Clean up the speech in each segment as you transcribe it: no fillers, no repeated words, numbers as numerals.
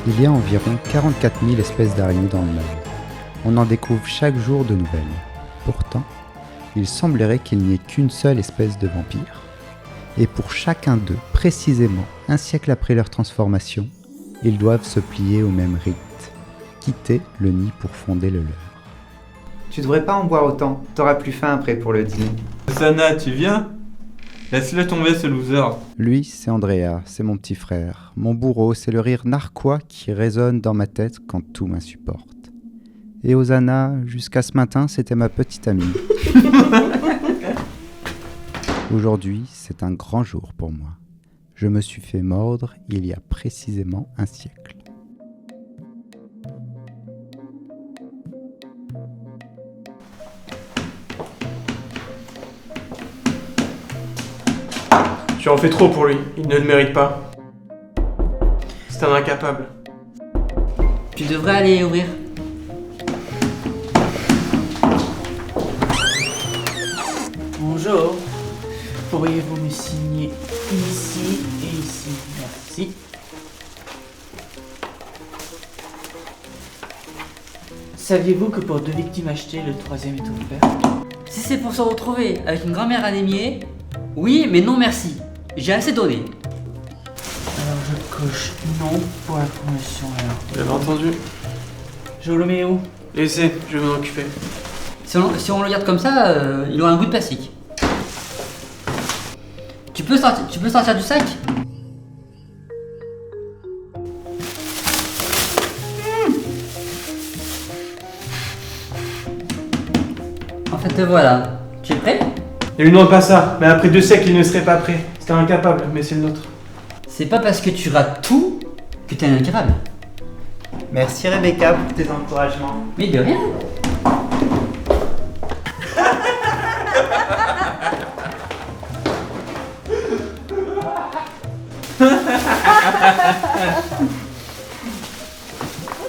Il y a environ 44 000 espèces d'araignées dans le monde. On en découvre chaque jour de nouvelles. Pourtant, il semblerait qu'il n'y ait qu'une seule espèce de vampire. Et pour chacun d'eux, précisément un siècle après leur transformation, ils doivent se plier au même rite, quitter le nid pour fonder le leur. Tu devrais pas en boire autant, t'auras plus faim après pour le dîner. Sana, tu viens? Laisse-le tomber ce loser. Lui, c'est Andrea, c'est mon petit frère. Mon bourreau, c'est le rire narquois qui résonne dans ma tête quand tout m'insupporte. Et Hosanna, jusqu'à ce matin, c'était ma petite amie. Aujourd'hui, c'est un grand jour pour moi. Je me suis fait mordre il y a précisément un siècle. Tu en fais trop pour lui, il ne le mérite pas. C'est un incapable. Tu devrais aller ouvrir. Bonjour. Pourriez-vous me signer ici et ici? Merci. Saviez-vous que pour 2 victimes achetées, le 3e est offert? Si c'est pour se retrouver avec une grand-mère anémiée, oui, mais non merci. J'ai assez donné. Alors je coche non pour la promotion alors. Vous l'avez entendu? Je le mets où? Laissez, je vais m'en occuper. Si on le garde comme ça, il aura un goût de plastique. Tu peux sortir du sac? En fait, te voilà. Tu es prêt? Il lui demande pas ça, mais après 2 siècles, il ne serait pas prêt. C'était incapable, mais c'est le nôtre. C'est pas parce que tu rates tout que t'es un incapable. Merci Rebecca pour tes encouragements. Mais de rien.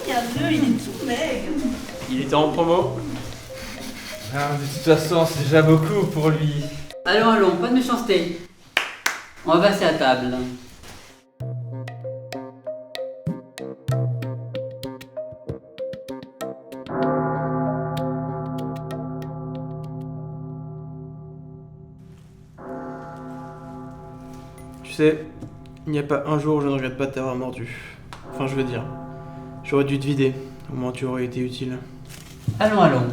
Regarde-le, il est tout maigre. Il était en promo. De toute façon, c'est déjà beaucoup pour lui. Allons, pas de méchanceté. On va passer à table. Tu sais, il n'y a pas un jour où je ne regrette pas de t'avoir mordu. Enfin, je veux dire, j'aurais dû te vider. Au moins, tu aurais été utile. Allons.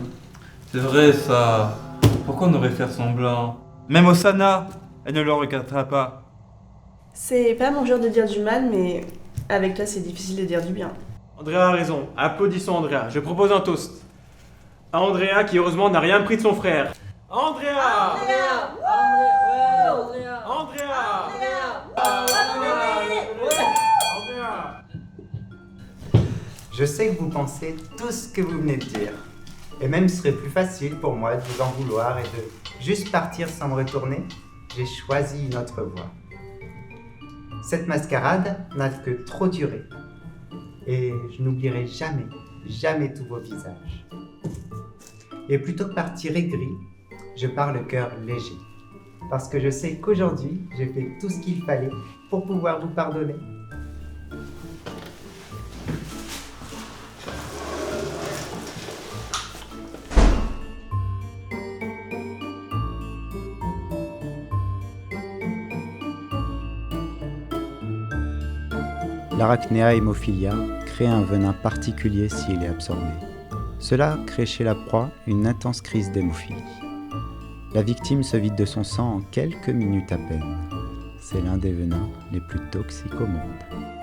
C'est vrai ça. Pourquoi on aurait fait semblant? Même Osana, elle ne le regrettera pas. C'est pas mon genre de dire du mal, mais avec toi, c'est difficile de dire du bien. Andrea a raison. Applaudissons Andrea. Je propose un toast. À Andrea qui, heureusement, n'a rien pris de son frère. Andrea Je sais que vous pensez tout ce que vous venez de dire. Et même ce serait plus facile pour moi de vous en vouloir et de juste partir sans me retourner. J'ai choisi une autre voie. Cette mascarade n'a que trop duré. Et je n'oublierai jamais tous vos visages. Et plutôt que partir aigri, je pars le cœur léger. Parce que je sais qu'aujourd'hui, j'ai fait tout ce qu'il fallait pour pouvoir vous pardonner. L'Arachnéa hémophilia crée un venin particulier s'il est absorbé. Cela crée chez la proie une intense crise d'hémophilie. La victime se vide de son sang en quelques minutes à peine. C'est l'un des venins les plus toxiques au monde.